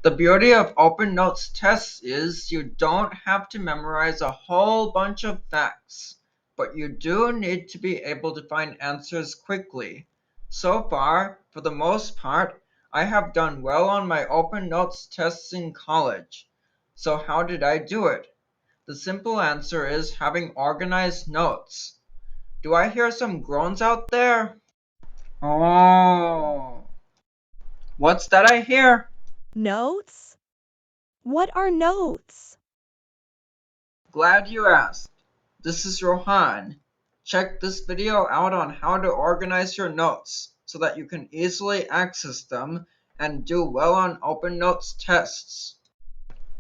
The beauty of open notes tests is you don't have to memorize a whole bunch of facts, but you do need to be able to find answers quickly. So far, for the most part, I have done well on my open notes tests in college. So how did I do it? The simple answer is having organized notes. Do I hear some groans out there? Oh, what's that I hear? Notes? What are notes? Glad you asked. This is Rohan. Check this video out on how to organize your notes so that you can easily access them and do well on open notes tests.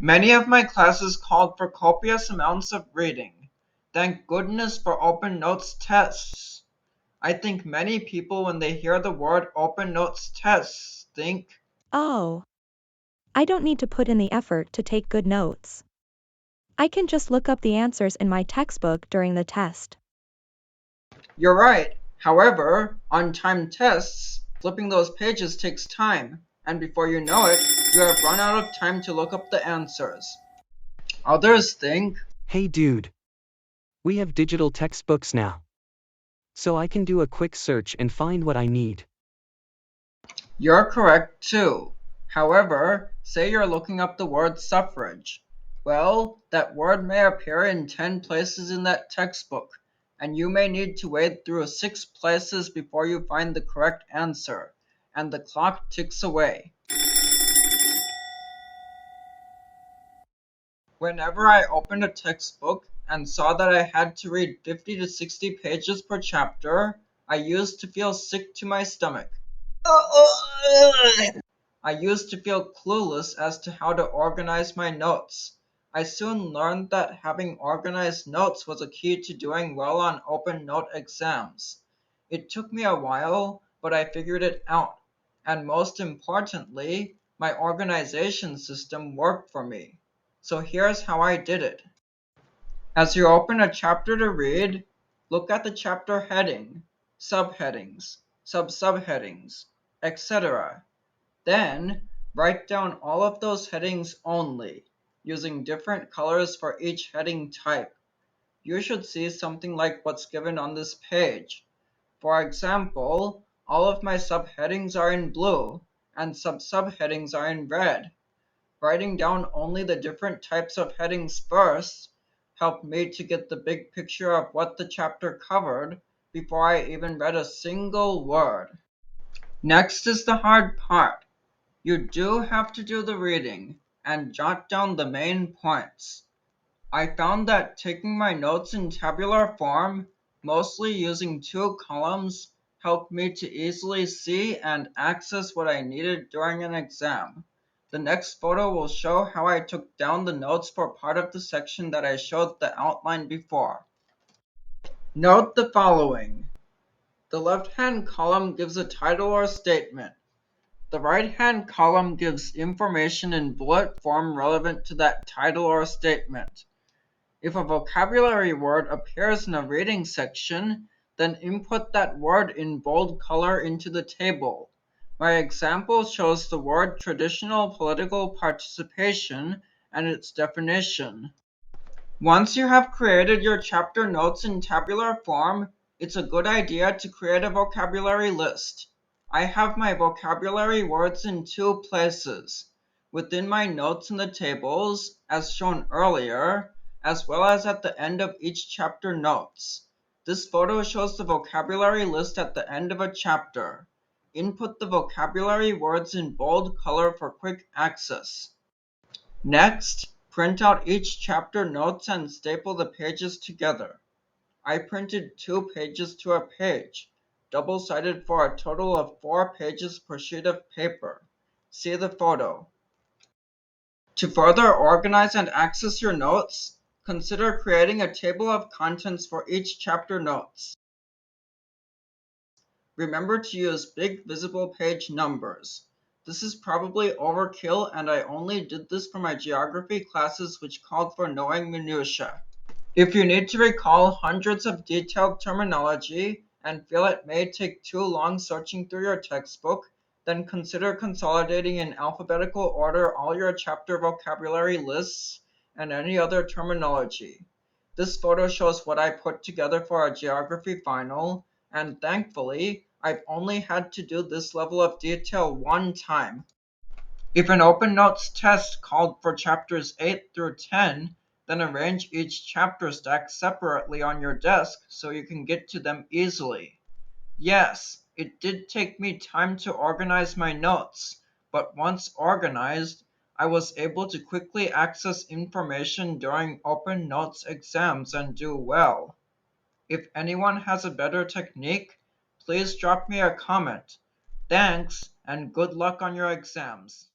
Many of my classes called for copious amounts of reading. Thank goodness for open notes tests. I think many people, when they hear the word open notes tests, think, Oh, I don't need to put in the effort to take good notes. I can just look up the answers in my textbook during the test. you're right. However, on timed tests, flipping those pages takes time, and before you know it, you have run out of time to look up the answers. Others think, Hey dude, we have digital textbooks now. So I can do a quick search and find what I need. you're correct too. However, say you're looking up the word suffrage. Well, that word may appear in 10 places in that textbook, and you may need to wade through 6 places before you find the correct answer, and the clock ticks away. Whenever I opened a textbook and saw that I had to read 50 to 60 pages per chapter, I used to feel sick to my stomach. I used to feel clueless as to how to organize my notes. I soon learned that having organized notes was a key to doing well on open note exams. It took me a while, but I figured it out. And most importantly, my organization system worked for me. So here's how I did it. As you open a chapter to read, look at the chapter heading, subheadings, sub-subheadings, etc. Then, write down all of those headings only, using different colors for each heading type. You should see something like what's given on this page. For example, all of my subheadings are in blue, and sub-subheadings are in red. Writing down only the different types of headings first helped me to get the big picture of what the chapter covered before I even read a single word. Next is the hard part. You do have to do the reading and jot down the main points. I found that taking my notes in tabular form, mostly using 2 columns, helped me to easily see and access what I needed during an exam. The next photo will show how I took down the notes for part of the section that I showed the outline before. Note the following. The left-hand column gives a title or statement. The right-hand column gives information in bullet form relevant to that title or statement. If a vocabulary word appears in a reading section, then input that word in bold color into the table. My example shows the word traditional political participation and its definition. Once you have created your chapter notes in tabular form, it's a good idea to create a vocabulary list. I have my vocabulary words in 2 places, within my notes in the tables, as shown earlier, as well as at the end of each chapter notes. This photo shows the vocabulary list at the end of a chapter. Input the vocabulary words in bold color for quick access. Next, print out each chapter notes and staple the pages together. I printed 2 pages to a page, double-sided for a total of 4 pages per sheet of paper. See the photo. To further organize and access your notes, consider creating a table of contents for each chapter notes. Remember to use big visible page numbers. This is probably overkill, and I only did this for my geography classes, which called for knowing minutiae. If you need to recall hundreds of detailed terminology and feel it may take too long searching through your textbook, Then consider consolidating in alphabetical order all your chapter vocabulary lists and any other terminology. This photo shows what I put together for our geography final, and thankfully, I've only had to do this level of detail one time. If an open notes test called for chapters 8 through 10, then arrange each chapter stack separately on your desk so you can get to them easily. Yes, it did take me time to organize my notes, but once organized, I was able to quickly access information during open notes exams and do well. If anyone has a better technique, please drop me a comment. Thanks, and good luck on your exams.